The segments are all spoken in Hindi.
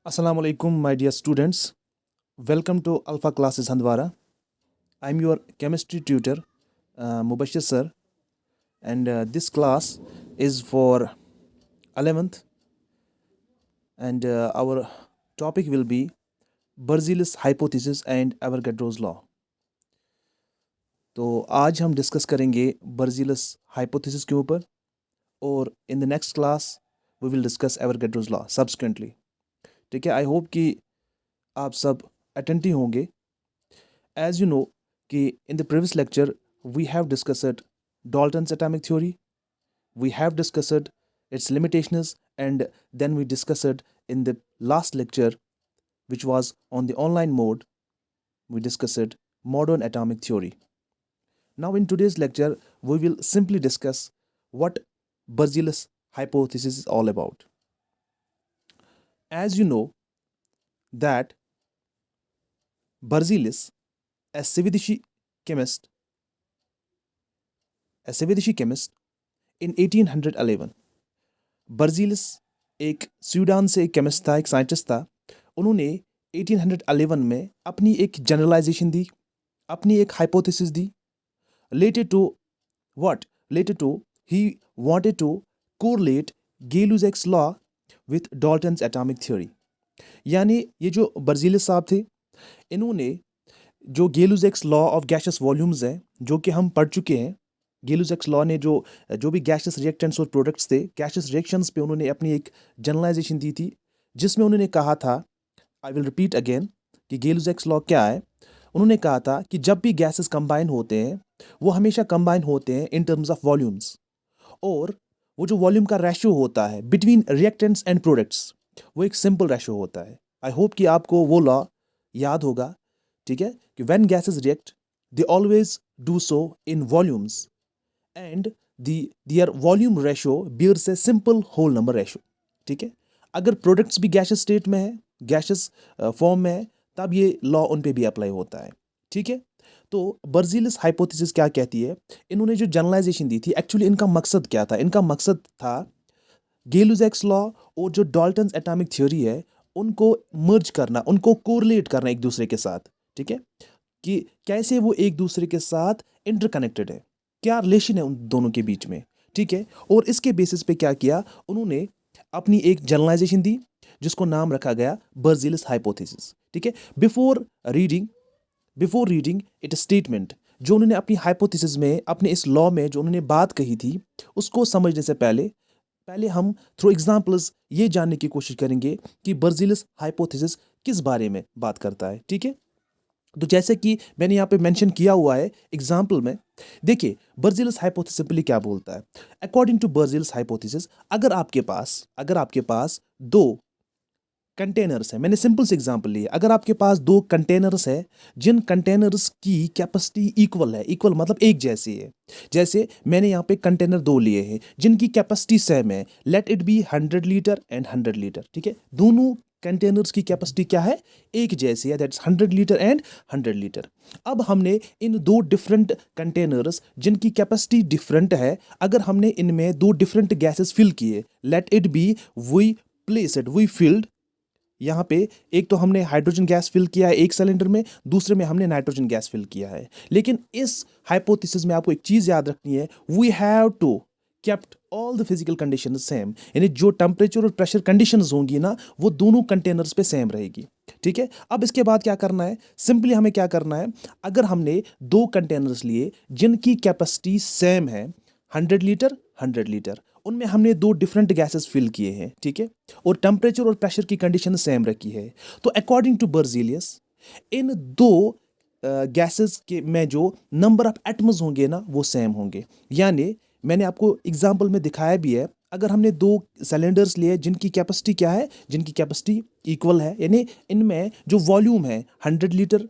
Assalamu alaikum, my dear students. Welcome to Alpha Classes Handwara. I'm your chemistry tutor, Mubashir sir, and this class is for 11th, and our topic will be Berzelius hypothesis and Avogadro's law. तो आज हम डिस्कस करेंगे बर्जिलस हाइपोथेसिस के ऊपर और in the next class we will discuss Avogadro's law subsequently. ठीक है, आई होप कि आप सब अटेंटिव होंगे. As you know, कि in the previous lecture we have discussed Dalton's atomic theory, we have discussed its limitations, and then we discussed in the last lecture, which was on the online mode, we discussed modern atomic theory. Now in today's lecture we will simply discuss what Berzelius hypothesis is all about. As you know that Berzelius, a Swedish chemist in 1811. बर्जिलस एक स्वीडन से एक केमिस्ट था, एक साइंटिस्ट था. उन्होंने 1811 में अपनी एक जनरलाइजेशन दी, अपनी एक hypothesis the. Later to he wanted to correlate Gay-Lussac's law with Dalton's atomic theory. यानी ये जो बर्जिलस साहब थे, इन्होंने जो Gay-Lussac's law of gaseous volumes हैं, जो कि हम पढ़ चुके हैं. Gay-Lussac's लॉ ने जो भी गैसियस रिएक्टेंट्स और प्रोडक्ट्स थे, गैसियस रिएक्शंस पे उन्होंने अपनी एक जनरलाइजेशन दी थी, जिसमें उन्होंने कहा था, आई विल रिपीट अगेन, कि Gay-Lussac's लॉ क्या है. उन्होंने कहा था कि जब भी गैसेस कंबाइन होते हैं वो हमेशा कंबाइन होते हैं इन टर्म्स ऑफ वॉल्यूम्स, और वो जो वॉल्यूम का रेशियो होता है बिटवीन रिएक्टेंट्स एंड प्रोडक्ट्स, वो एक सिंपल रेशियो होता है. आई होप कि आपको वो लॉ याद होगा. ठीक है, कि when gases react they always do so in volumes and their volume ratio bears a simple whole number ratio. ठीक है, अगर प्रोडक्ट्स भी गैसियस स्टेट में है, गैसियस फॉर्म में है, तब ये लॉ उन पे भी अप्लाई होता है. ठीक है, तो बर्जिलस हाइपोथेसिस क्या कहती है, इन्होंने जो जनरलाइजेशन दी थी, एक्चुअली इनका मकसद क्या था. इनका मकसद था Gay-Lussac's लॉ और जो डाल्टन्स एटॉमिक थ्योरी है उनको मर्ज करना, उनको कोरिलेट करना एक दूसरे के साथ. ठीक है, कि कैसे वो एक दूसरे के साथ इंटरकनेक्टेड है, क्या रिलेशन है उन दोनों के बीच में. ठीक है, और इसके बेसिस पे क्या किया, उन्होंने अपनी एक जनरलाइजेशन दी जिसको नाम रखा गया बर्जिलस हाइपोथेसिस. ठीक है, बिफोर रीडिंग इट स्टेटमेंट, जो उन्होंने अपनी हाइपोथेसिस में, अपने इस लॉ में जो उन्होंने बात कही थी, उसको समझने से पहले हम थ्रू एग्जांपल्स ये जानने की कोशिश करेंगे कि बर्जिलस हाइपोथेसिस किस बारे में बात करता है. ठीक है, तो जैसे कि मैंने यहाँ पे मेंशन किया हुआ है एग्जाम्पल में, देखिए बर्जिलस हाइपोथेसिस सिंपली क्या बोलता है. अकॉर्डिंग टू बर्जिलस हाइपोथेसिस, अगर आपके पास दो कंटेनर्स हैं, मैंने सिंपल से एग्जांपल लिया, अगर आपके पास दो कंटेनर्स है जिन कंटेनर्स की कैपेसिटी इक्वल है, इक्वल मतलब एक जैसी है, जैसे मैंने यहाँ पे कंटेनर दो लिए हैं जिनकी कैपेसिटी सेम है, late it B 100 litre and 100 litre. ठीक है, दोनों कंटेनर्स की कैपेसिटी क्या है, एक जैसी है, दैट्स 100 लीटर एंड 100 लीटर. अब हमने इन दो डिफरेंट कंटेनर्स जिनकी कैपेसिटी डिफरेंट है, अगर हमने इनमें दो डिफरेंट गैसेस फिल किए, let it be we filled, यहाँ पे एक तो हमने हाइड्रोजन गैस फिल किया है एक सिलेंडर में, दूसरे में हमने नाइट्रोजन गैस फिल किया है. लेकिन इस हाइपोथेसिस में आपको एक चीज़ याद रखनी है, we have to kept all the physical conditions same, यानी जो टेम्परेचर और प्रेशर कंडीशंस होंगी ना, वो दोनों कंटेनर्स पे सेम रहेगी. ठीक है, अब इसके बाद क्या करना है, सिंपली हमें क्या करना है, अगर हमने दो कंटेनर्स लिए जिनकी कैपेसिटी सेम है, 100 लीटर 100 लीटर, उनमें हमने दो डिफरेंट गैसेस फिल किए हैं. ठीक है, और टेम्परेचर और प्रेशर की कंडीशन सेम रखी है, तो अकॉर्डिंग टू बर्जिलियस इन दो गैसेस के में जो नंबर ऑफ एटम्स होंगे ना, वो सेम होंगे. यानी मैंने आपको एग्जांपल में दिखाया भी है, अगर हमने दो सिलेंडर्स लिए जिनकी कैपेसिटी क्या है, जिनकी कैपेसिटी इक्वल है, यानी इनमें जो वॉल्यूम है 100 लीटर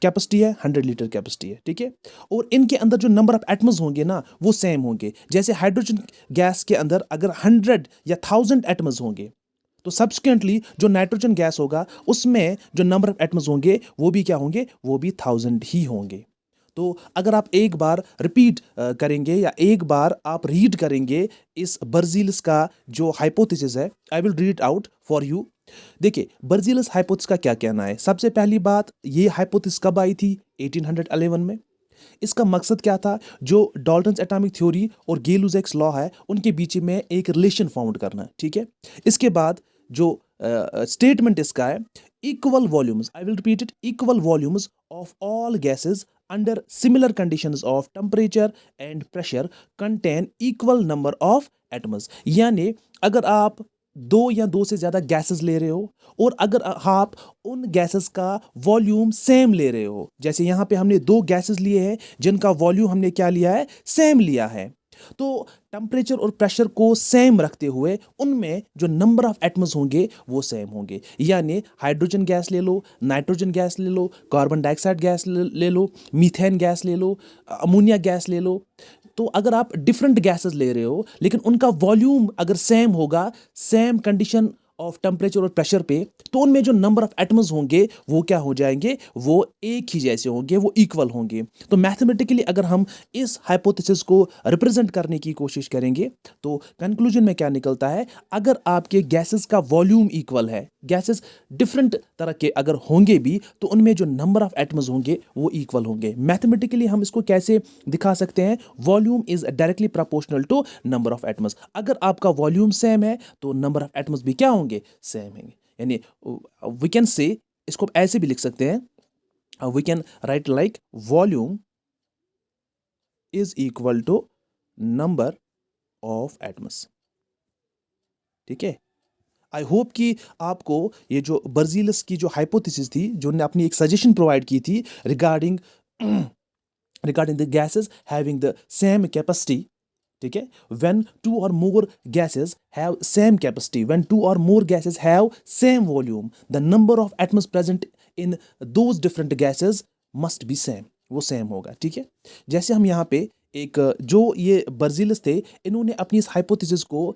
कैपेसिटी है, 100 लीटर कैपेसिटी है. ठीक है, और इनके अंदर जो नंबर ऑफ एटम्स होंगे ना, वो सेम होंगे. जैसे हाइड्रोजन गैस के अंदर अगर 100 या 1000 एटम्स होंगे, तो सब्सिक्वेंटली जो नाइट्रोजन गैस होगा उसमें जो नंबर ऑफ एटम्स होंगे वो भी क्या होंगे, वो भी 1000 ही होंगे. तो अगर आप एक बार रिपीट करेंगे या एक बार आप रीड करेंगे इस बर्जिलस का जो हाइपोथेसिस है, I will read out for you. देखिए बर्जीलस हाइपोथेसिस का क्या कहना है। सबसे पहली बात, ये हाइपोथेसिस कब आई थी? 1811 में। इसका मकसद क्या था? जो डाल्टन्स एटॉमिक थ्योरी और गे-लुसाक्स लॉ है उनके बीच में एक रिलेशन फाउंड करना, ठीक है। इसके बाद जो स्टेटमेंट इसका है, equal volumes, I will repeat it, equal volumes of all gases under similar conditions of temperature and pressure contain equal number of atoms. यानी अगर आप दो या दो से ज्यादा गैसेस ले रहे हो और अगर आप उन गैसेस का वॉल्यूम सेम ले रहे हो, जैसे यहां पे हमने दो गैसेस लिए हैं जिनका वॉल्यूम हमने क्या लिया है? सेम लिया है, तो टेम्परेचर और प्रेशर को सेम रखते हुए उनमें जो नंबर ऑफ एटम्स होंगे वो सेम होंगे। यानी हाइड्रोजन गैस ले लो, नाइट्रोजन गैस ले लो, कार्बन डाइऑक्साइड गैस ले लो, मीथेन गैस ले लो, अमोनिया गैस ले लो, तो अगर आप डिफरेंट गैसेस ले रहे हो लेकिन उनका वॉल्यूम अगर सेम होगा, सेम कंडीशन ऑफ टेम्परेचर और प्रेशर पे, तो उनमें जो नंबर ऑफ एटम्स होंगे वो क्या हो जाएंगे? वो एक ही जैसे होंगे, वो इक्वल होंगे। तो मैथमेटिकली अगर हम इस हाइपोथेसिस को रिप्रेजेंट करने की कोशिश करेंगे तो कंक्लूजन में क्या निकलता है? अगर आपके गैसेस का वॉल्यूम इक्वल है, गैसेस डिफरेंट तरह के अगर होंगे भी, तो उनमें जो नंबर ऑफ एटम्स होंगे वो इक्वल होंगे। मैथमेटिकली हम इसको कैसे दिखा सकते हैं? Volume is directly proportional to number of atoms. अगर आपका वॉल्यूम सेम है तो नंबर ऑफ एटम्स भी क्या होंगे? सेम होंगे। यानी वी कैन से, इसको ऐसे भी लिख सकते हैं, we can write like volume is equal to number of atoms. ठीक है। आई होप कि आपको ये जो बर्जीलस की जो हाइपोथेसिस थी, जो ने अपनी एक सजेशन प्रोवाइड की थी regarding regarding the gases having the same capacity, ठीक है, when two or more gases have same capacity, when two or more gases have same volume, the number of atoms present in those different gases must be same, वो सेम होगा। ठीक है। जैसे हम यहाँ पे एक जो ये बर्जीलस थे, इन्होंने अपनी इस हाइपोथेसिस को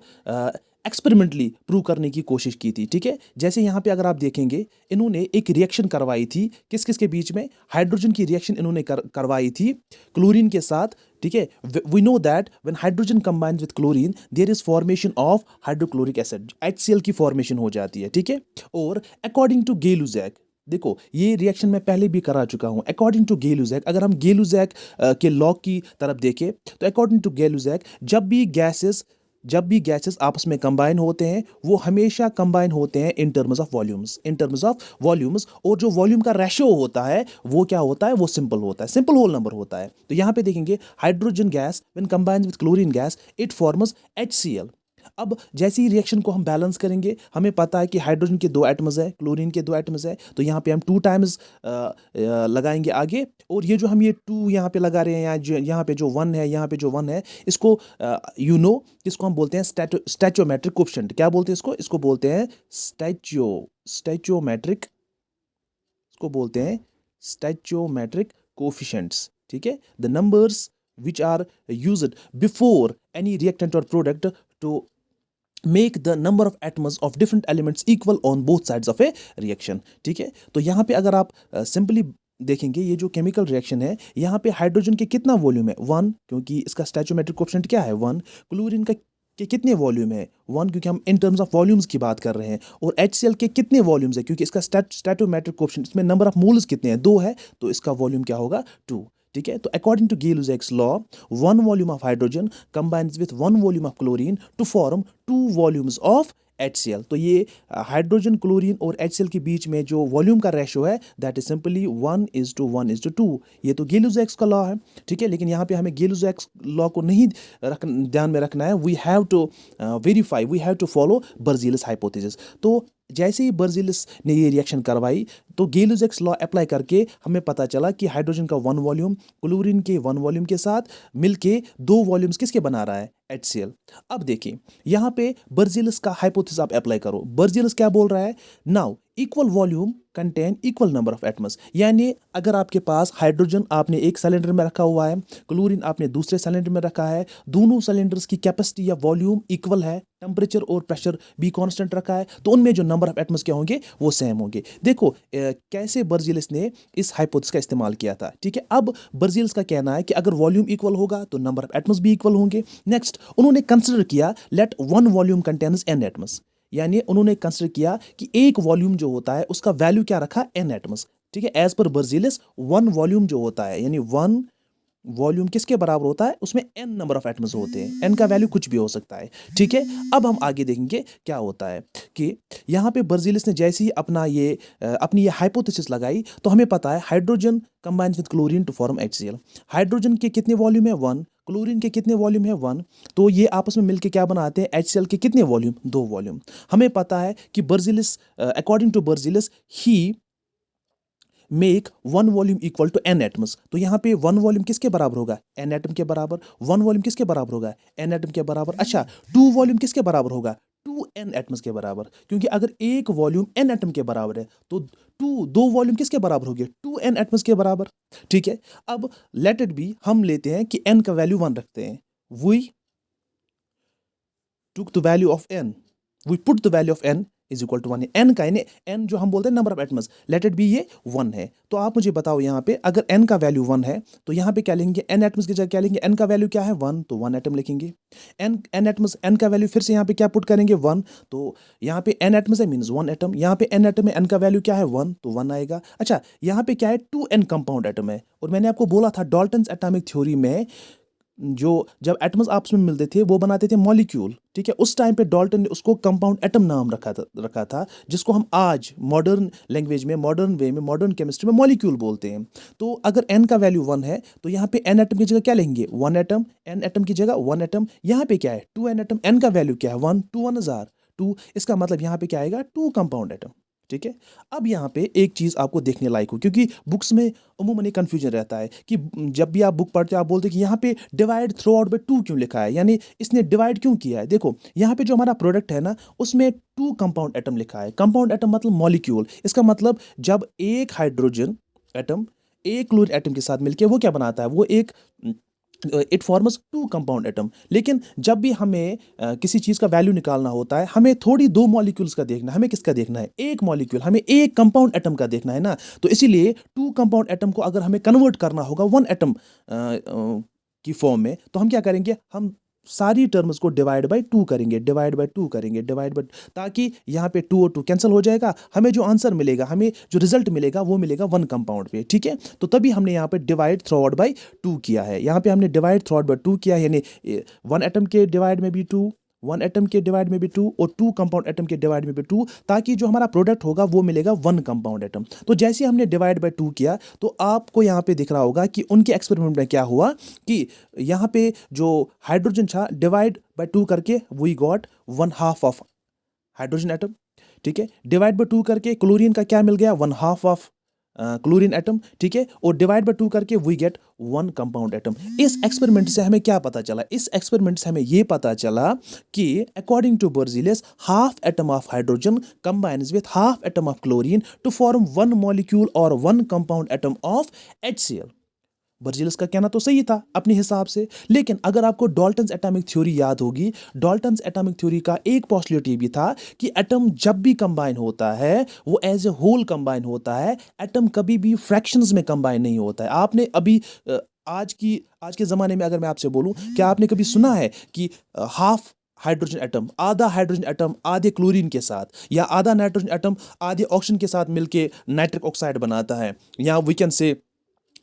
एक्सपेरिमेंटली प्रूव करने की कोशिश की थी। ठीक है। जैसे यहाँ पे अगर आप देखेंगे, इन्होंने एक रिएक्शन करवाई थी, किस किस के बीच में? हाइड्रोजन की रिएक्शन इन्होंने करवाई थी क्लोरीन के साथ। ठीक है। We know that when hydrogen combines with chlorine there is formation of hydrochloric acid, HCl की फॉर्मेशन हो जाती है। ठीक है। और अकॉर्डिंग टू गे-लुसाक, देखो ये रिएक्शन मैं पहले भी करा चुका हूं, अकॉर्डिंग टू गे-लुसाक, अगर हम गे-लुसाक के लॉ की तरफ देखें तो अकॉर्डिंग टू गे-लुसाक जब भी गैसेस आपस में कंबाइन होते हैं वो हमेशा कंबाइन होते हैं in terms of volumes, in terms of volumes, और जो वॉल्यूम का रेशो होता है वो क्या होता है? वो सिंपल होता है, सिंपल होल नंबर होता है। तो यहाँ पे देखेंगे hydrogen gas when combines with chlorine gas it forms HCl। अब जैसे ही रिएक्शन को हम बैलेंस करेंगे, हमें पता है कि हाइड्रोजन के दो एटम्स है, क्लोरीन के दो एटम्स है, तो यहाँ पे हम 2 टाइम्स लगाएंगे आगे, और ये जो हम ये 2 यहाँ पे लगा रहे हैं, यहाँ पे जो 1 है, यहाँ पे जो 1 है, इसको इसको हम बोलते हैं स्टैचोमेट्रिक कोएफिशिएंट। क्या बोलते हैं इसको? इसको बोलते हैं स्टैचोमेट्रिक, इसको बोलते हैं स्टैचोमेट्रिक कोएफिशिएंट्स। ठीक है। The numbers which are used before any reactant or product to make the number of atoms of different elements equal on both sides of a reaction। ठीक है। तो यहाँ पे अगर आप सिंपली देखेंगे, ये जो केमिकल रिएक्शन है, यहाँ पे हाइड्रोजन के कितना वॉल्यूम है? 1, क्योंकि इसका स्टैचोमेट्रिक कोएफिशिएंट क्या है? 1। क्लोरीन का के कितने वॉल्यूम है? 1, क्योंकि हम इन टर्म्स ऑफ वॉल्यूम्स की बात कर रहे हैं। और HCl के कितने वॉल्यूम्स है? क्योंकि इसका स्टैचोमेट्रिक कोएफिशिएंट, इसमें नंबर ऑफ मोल्स कितने हैं? 2 है, तो इसका वॉल्यूम क्या होगा? 2। ठीक है। तो according to Gay-Lussac's law, 1 volume of hydrogen combines with 1 volume of chlorine to form 2 volumes of HCl। तो ये हाइड्रोजन, क्लोरीन और HCl के बीच में जो वॉल्यूम का रेशो है दैट इज सिंपली 1:1:2। ये तो गे-लुसाक्स का लॉ है। ठीक है। लेकिन यहाँ पे हमें गे-लुसाक्स लॉ को नहीं ध्यान में रखना है, we have to verify, we have to follow Berzelius hypothesis. तो जैसे ही बर्जीलस ने ये रिएक्शन करवाई तो गे-लुसाक्स लॉ अप्लाई करके हमें पता चला कि हाइड्रोजन का 1 वॉल्यूम क्लोरीन के 1 वॉल्यूम के साथ मिलके 2 वॉल्यूम्स किसके बना रहा है? HCl। अब देखिए यहाँ पे बर्जीलस का हाइपोथेसिस आप अप्लाई करो। बर्जीलस क्या बोल रहा है? Now equal volume contain equal number of atoms. यानी अगर आपके पास हाइड्रोजन आपने एक सिलेंडर में रखा हुआ है, क्लोरीन आपने दूसरे सिलेंडर में रखा है, दोनों सिलेंडर्स की कैपेसिटी या वॉल्यूम इक्वल है, टेम्परेचर और प्रेशर भी कांस्टेंट रखा है, तो उनमें जो नंबर ऑफ एटम्स क्या होंगे? वो सेम होंगे। देखो कैसे बर्जीलस ने इस हाइपोथेसिस का इस्तेमाल किया था। ठीक है। अब बर्जीलस का कहना है कि अगर वॉल्यूम इक्वल होगा तो नंबर ऑफ एटम्स भी इक्वल होंगे। नेक्स्ट उन्होंने कंसिडर किया let 1 volume contains n atoms. यानी उन्होंने कंसिडर किया कि एक वॉल्यूम जो होता है उसका वैल्यू क्या रखा, n एटम्स, ठीक है। एज पर बर्जीलिस वन वॉल्यूम जो होता है, यानी वन वॉल्यूम किसके बराबर होता है, उसमें n नंबर ऑफ एटम्स होते हैं, n का वैल्यू कुछ भी हो सकता है, ठीक है। अब हम आगे देखेंगे क्या होता है कि यहाँ पे बर्जीलिस ने जैसे ही अपनी ये हाइपोथेसिस लगाई, तो हमें पता है hydrogen combines with chlorine to form HCl। Hydrogen के कितने वॉल्यूम है, 1, क्लोरीन के कितने वॉल्यूम है, 1, तो ये आपस में मिलके क्या बनाते हैं, HCl के कितने वॉल्यूम, 2 वॉल्यूम। हमें पता है कि Berzelius, according to Berzelius, he make one volume equal to n atoms. तो यहाँ पे वन वॉल्यूम किसके बराबर होगा, n एटम के बराबर। वन वॉल्यूम किसके बराबर होगा, n एटम के बराबर। अच्छा, टू वॉल्यूम किसके बराबर होगा, 2n एटम्स के बराबर, क्योंकि अगर एक वॉल्यूम n एटम के बराबर है तो दो वॉल्यूम किसके बराबर होंगे, 2n एटम्स के बराबर, ठीक है। अब लेट इट बी, हम लेते हैं कि n का वैल्यू 1 रखते हैं। We took the value of n, we put the value of n is equal to 1 है। n का, यानी n जो हम बोलते हैं number of atoms, late it B ये 1 है। तो आप मुझे बताओ यहाँ पे अगर n का वैल्यू 1 है तो यहाँ पे क्या लेंगे, n एटम्स की जगह क्या लेंगे, n का वैल्यू क्या है 1, तो 1 एटम लिखेंगे। n एटम्स, n का वैल्यू फिर से यहाँ पे क्या पुट करेंगे 1, तो यहाँ पे n एटम्स है मीन्स 1 एटम। यहाँ पे n एटम है, n का वैल्यू क्या है 1, तो 1 आएगा। अच्छा, यहाँ पे क्या है, 2n कंपाउंड एटम है, और मैंने आपको बोला था डाल्टन्स एटॉमिक थ्योरी में जो जब एटम्स आपस में मिलते थे वो बनाते थे मॉलिक्यूल, ठीक है। उस टाइम पे डाल्टन ने उसको कंपाउंड एटम नाम रखा था जिसको हम आज मॉडर्न लैंग्वेज में, मॉडर्न वे में, मॉडर्न केमिस्ट्री में मॉलिक्यूल बोलते हैं। तो अगर n का वैल्यू 1 है तो यहाँ पे n एटम की जगह क्या लेंगे, 1 एटम, n एटम की जगह 1 एटम। यहाँ पे क्या है, 2n एटम, n का वैल्यू क्या है 1, 2 1 जार 2, इसका मतलब यहाँ पे क्या आएगा, 2 कंपाउंड एटम, ठीक है। अब यहाँ पे एक चीज़ आपको देखने लायक हो, क्योंकि बुक्स में अमूमन एक कन्फ्यूजन रहता है कि जब भी आप बुक पढ़ते हो आप बोलते हो कि यहाँ पे डिवाइड थ्रू आउट बाई 2 क्यों लिखा है, यानी इसने डिवाइड क्यों किया है। देखो यहाँ पे जो हमारा प्रोडक्ट है ना, उसमें 2 कंपाउंड एटम लिखा है। कंपाउंड एटम मतलब मॉलिक्यूल, इसका मतलब जब एक हाइड्रोजन एटम एक क्लोरीन एटम के साथ मिलकर वो क्या बनाता है, वो एक इट फॉर्म्स 2 कंपाउंड एटम। लेकिन जब भी हमें किसी चीज़ का वैल्यू निकालना होता है, हमें थोड़ी 2 मॉलिक्यूल्स का देखना है, हमें किसका देखना है, एक मॉलिक्यूल, हमें एक कंपाउंड एटम का देखना है ना। तो इसीलिए 2 कंपाउंड एटम को अगर हमें कन्वर्ट करना होगा 1 एटम की फॉर्म में, तो हम क्या करेंगे, हम सारी टर्म्स को डिवाइड बाय 2 करेंगे, डिवाइड बाय 2 करेंगे, डिवाइड बाय, ताकि यहाँ पे 2 और 2 कैंसिल हो जाएगा, हमें जो आंसर मिलेगा, हमें जो रिजल्ट मिलेगा वो मिलेगा 1 कंपाउंड पे, ठीक है। तो तभी हमने यहाँ पे डिवाइड थ्रू आउट बाय 2 किया है। यहाँ पे हमने डिवाइड थ्रू आउट बाय 2 किया है, यानी 1 एटम के डिवाइड में भी 2, 1 एटम के डिवाइड में भी 2 और 2 कंपाउंड एटम के डिवाइड में भी 2, ताकि जो हमारा प्रोडक्ट होगा वो मिलेगा 1 कंपाउंड एटम। तो जैसे हमने डिवाइड बाय 2 किया तो आपको यहाँ पे दिख रहा होगा कि उनके एक्सपेरिमेंट में क्या हुआ कि यहाँ पे जो हाइड्रोजन था डिवाइड बाय 2 करके we got 1/2 of hydrogen atom, ठीक है। डिवाइड बाय 2 करके क्लोरीन का क्या मिल गया, 1/2 ऑफ क्लोरीन एटम, ठीक है। और डिवाइड बाय 2 करके वी गेट 1 कंपाउंड एटम। इस एक्सपेरिमेंट से हमें क्या पता चला, इस एक्सपेरिमेंट से हमें ये पता चला कि according to Berzelius, half atom of hydrogen combines with half atom of chlorine to form 1 molecule और 1 compound atom of HCl। Berzelius का कहना तो सही था अपने हिसाब से, लेकिन अगर आपको डाल्टन्स एटॉमिक थ्योरी याद होगी, डाल्टन्स एटॉमिक थ्योरी का एक पोस्टुलेट ये भी था कि एटम जब भी कंबाइन होता है वो एज ए होल कंबाइन होता है, एटम कभी भी फ्रैक्शंस में कंबाइन नहीं होता है। आपने अभी आज के ज़माने में अगर मैं आपसे बोलूं, क्या आपने कभी सुना है कि हाफ हाइड्रोजन एटम, आधा हाइड्रोजन एटम आधे क्लोरीन के साथ, या आधा नाइट्रोजन एटम आधे ऑक्सीजन के साथ मिलके नाइट्रिक ऑक्साइड बनाता है, या वी कैन से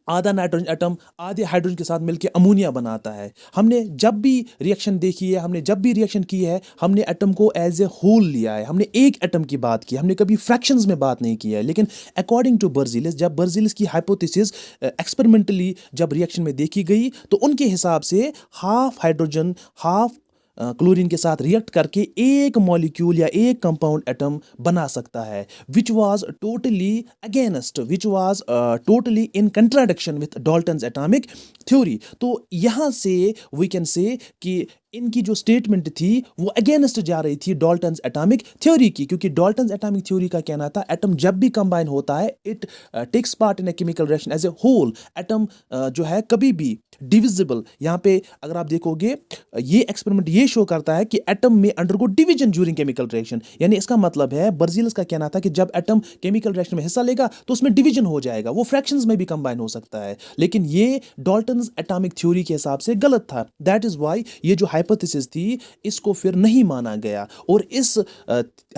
आधा नाइट्रोजन एटम आधे हाइड्रोजन के साथ मिलकर अमोनिया बनाता है। हमने जब भी रिएक्शन देखी है, हमने जब भी रिएक्शन की है, हमने एटम को एज ए होल लिया है, हमने एक एटम की बात की, हमने कभी फ्रैक्शंस में बात नहीं की है। लेकिन अकॉर्डिंग टू बर्जीलियस, जब बर्जीलियस की हाइपोथेसिस एक्सपेरिमेंटली जब रिएक्शन में देखी गई तो उनके हिसाब से हाफ हाइड्रोजन हाफ क्लोरीन के साथ रिएक्ट करके एक मॉलिक्यूल या एक कंपाउंड एटम बना सकता है, which was totally against, which was totally in contradiction with Dalton's atomic theory. तो यहाँ से वी कैन से कि इनकी जो स्टेटमेंट थी वो अगेंस्ट जा रही थी डाल्टन्स एटॉमिक थ्योरी की, क्योंकि डाल्टन्स एटॉमिक थ्योरी का कहना था एटम जब भी कंबाइन होता है it takes part in a chemical reaction as a whole. Atom जो है कभी भी डिविजिबल। यहाँ पे अगर आप देखोगे ये एक्सपेरिमेंट ये शो करता है कि एटम में undergo division during chemical reaction, यानी इसका मतलब है बर्जीलस का कहना था कि जब एटम केमिकल रिएक्शन में हिस्सा लेगा तो उसमें डिवीजन हो जाएगा, वो फ्रैक्शंस में भी कंबाइन हो सकता है। लेकिन ये डाल्टन्स एटॉमिक थ्योरी के हिसाब से गलत था। दैट इज व्हाई ये जो हाइपोथेसिस थी इसको फिर नहीं माना गया, और इस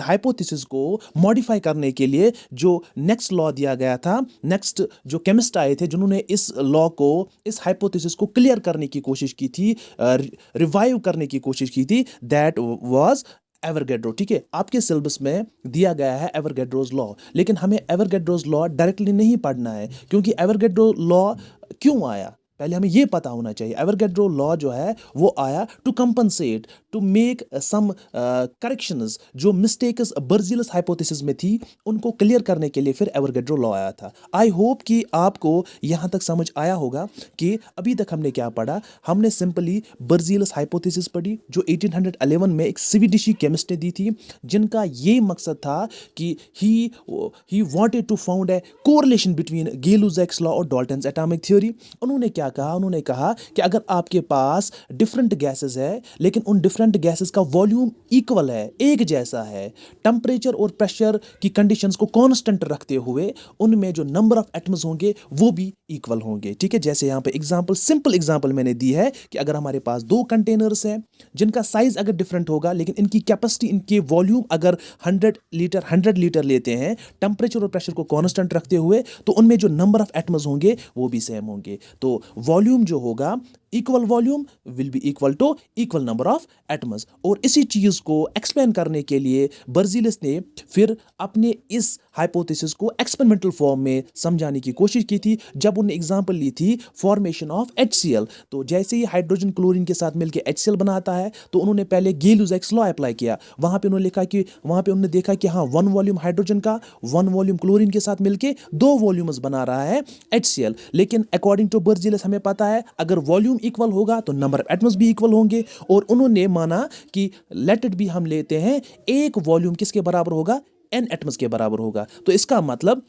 हाइपोथेसिस को मॉडिफाई करने के लिए जो नेक्स्ट लॉ दिया गया था, नेक्स्ट जो केमिस्ट आए थे जिन्होंने इस लॉ को, इस हाइपोथेसिस को क्लियर करने की कोशिश की थी, रिवाइव करने की कोशिश की थी, दैट वाज एवरगेड्रो। ठीक है, आपके सिलेबस में दिया गया है एवरगेड्रोज लॉ, लेकिन हमें एवरगेड्रोज लॉ डायरेक्टली नहीं पढ़ना है, क्योंकि एवरगेड्रो लॉ क्यों आया पहले हमें यह पता होना चाहिए। एवरगेड्रो लॉ जो है वो आया to compensate, to make some corrections, जो मिस्टेक्स बर्जीलस हाइपोथेसिस में थी उनको क्लियर करने के लिए फिर एवरगेड्रो लॉ आया था। आई होप कि आपको यहाँ तक समझ आया होगा कि अभी तक हमने क्या पढ़ा। हमने सिंपली बर्जीलस हाइपोथेसिस पढ़ी जो 1811 में एक स्वीडिशी केमिस्ट ने दी थी, जिनका ये मकसद था कि he wanted to found a correlation between Gay-Lussac's law और डाल्टन्स एटॉमिक थ्योरी। उन्होंने क्या कहा, उन्होंने कहा कि अगर आपके पास डिफरेंट गैसेस है लेकिन उन डिफरेंट गैसेस का वॉल्यूम इक्वल है, एक जैसा है, टेम्परेचर और प्रेशर की कंडीशंस को कांस्टेंट रखते हुए उनमें जो नंबर ऑफ एटम्स होंगे वो भी इक्वल होंगे। ठीक है, जैसे यहाँ पे एग्जांपल, सिंपल एग्जांपल मैंने दी है कि अगर हमारे पास दो कंटेनर्स हैं जिनका साइज अगर डिफरेंट होगा लेकिन इनकी कैपेसिटी, इनके वॉल्यूम अगर 100 लीटर लेते हैं, टेम्परेचर और प्रेशर को कांस्टेंट रखते हुए, तो उनमें जो नंबर ऑफ एटम्स होंगे वो भी सेम होंगे। तो वॉल्यूम जो होगा, equal volume will be equal to equal number of atoms. और इसी चीज को एक्सप्लेन करने के लिए बर्जीलस ने फिर अपने इस हाइपोथेसिस को एक्सपेरिमेंटल फॉर्म में समझाने की कोशिश की थी, जब उन्होंने एग्जांपल ली थी फॉर्मेशन ऑफ HCl। तो जैसे ही हाइड्रोजन क्लोरीन के साथ मिलकर HCl बनाता है तो उन्होंने पहले गेलुजैक्स लॉ अप्लाई किया। वहां पे उन्होंने लिखा कि, वहां पे उन्होंने देखा कि हाँ, 1 वॉल्यूम हाइड्रोजन का 1 वॉल्यूम क्लोरीन के साथ मिलकर 2 वॉल्यूम्स बना रहा है HCl। लेकिन अकॉर्डिंग टू बर्जीलस हमें पता है अगर वॉल्यूम इक्वल होगा तो नंबर ऑफ एटम्स भी इक्वल होंगे, और उन्होंने माना कि लेट इट भी हम लेते हैं एक वॉल्यूम किसके बराबर होगा, n एटम्स के बराबर होगा। तो इसका मतलब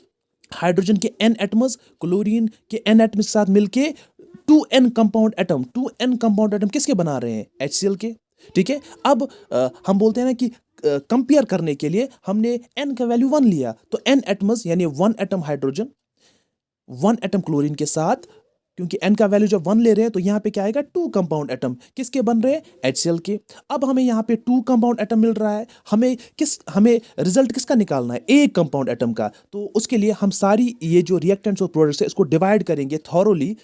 हाइड्रोजन के n एटम्स क्लोरीन के n एटम्स के साथ मिलके 2n कंपाउंड एटम किसके बना रहे हैं, HCl के। ठीक है, अब हम बोलते हैं ना कि कंपेयर करने के लिए हमने n का वैल्यू 1 लिया, तो n एटम्स यानी 1 एटम हाइड्रोजन 1 एटम क्लोरीन के साथ, क्योंकि n का वैल्यू जब 1 ले रहे हैं तो यहाँ पे क्या आएगा, 2 कंपाउंड एटम किसके बन रहे हैं, HCl के। अब हमें यहाँ पे 2 कंपाउंड एटम मिल रहा है, हमें रिजल्ट किसका निकालना है, एक कंपाउंड एटम का। तो उसके लिए हम सारी ये जो रिएक्टेंट्स और प्रोडक्ट्स है इसको डिवाइड करेंगे थॉरोली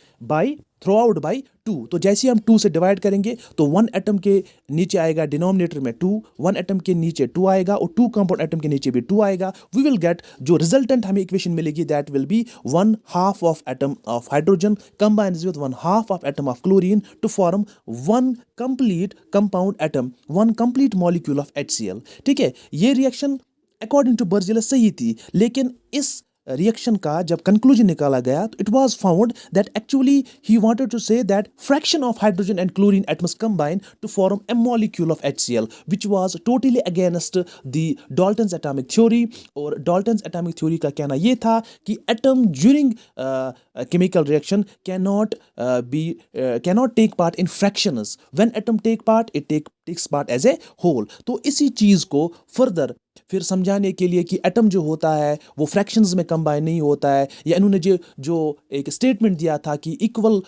थ्रू आउट बाई 2। तो जैसे ही हम 2 से डिवाइड करेंगे तो 1 एटम के नीचे आएगा डिनोमिनेटर में 2, 1 एटम के नीचे 2 आएगा और 2 कंपाउंड एटम के नीचे भी 2 आएगा। वी विल गेट जो रिजल्टेंट हमें इक्वेशन मिलेगी, that will be 1/2 of atom of hydrogen combines with 1/2 of atom of chlorine to form 1 complete compound atom, 1 complete molecule of HCl। ठीक है, ये रिएक्शन अकॉर्डिंग टू बर्जीलस सही थी, लेकिन इस रिएक्शन का जब कंक्लूजन निकाला गया तो it was found that actually he wanted to say that fraction of hydrogen and chlorine atoms combine to form a molecule of HCl which was totally against the Dalton's atomic theory. और डाल्टन्स एटॉमिक थ्योरी का कहना यह था कि atom during chemical reaction cannot take part in fractions. When atom take part, it takes part as a whole। तो इसी चीज को फर्दर फिर समझाने के लिए कि एटम जो होता है वो फ्रैक्शंस में कंबाइन नहीं होता है, या इन्होंने जो एक स्टेटमेंट दिया था कि equal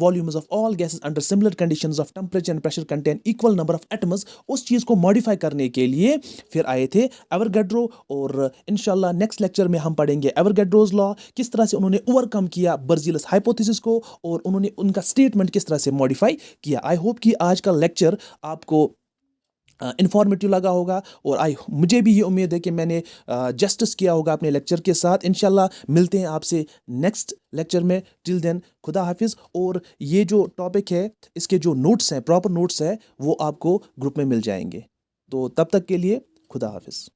volumes of all gases under similar conditions of temperature and pressure contain equal number of atoms, उस चीज को मॉडिफाई करने के लिए फिर आए थे एवरगेड्रो। और इंशाल्लाह नेक्स्ट लेक्चर में हम पढ़ेंगे एवरगेड्रोज लॉ, किस तरह से उन्होंने ओवरकम किया बर्जीलस हाइपोथेसिस को और उन्होंने उनका स्टेटमेंट किस तरह से मॉडिफाई किया। आई होप कि आज का लेक्चर आपको इंफॉर्मेटिव लगा होगा, और मुझे भी ये उम्मीद है कि मैंने जस्टिस किया होगा अपने लेक्चर के साथ। इंशाल्लाह मिलते हैं आपसे नेक्स्ट लेक्चर में। टिल देन खुदा हाफिज़। और ये जो टॉपिक है इसके जो नोट्स हैं, प्रॉपर नोट्स हैं, वो आपको ग्रुप में मिल जाएंगे। तो तब तक के लिए खुदा हाफिज़।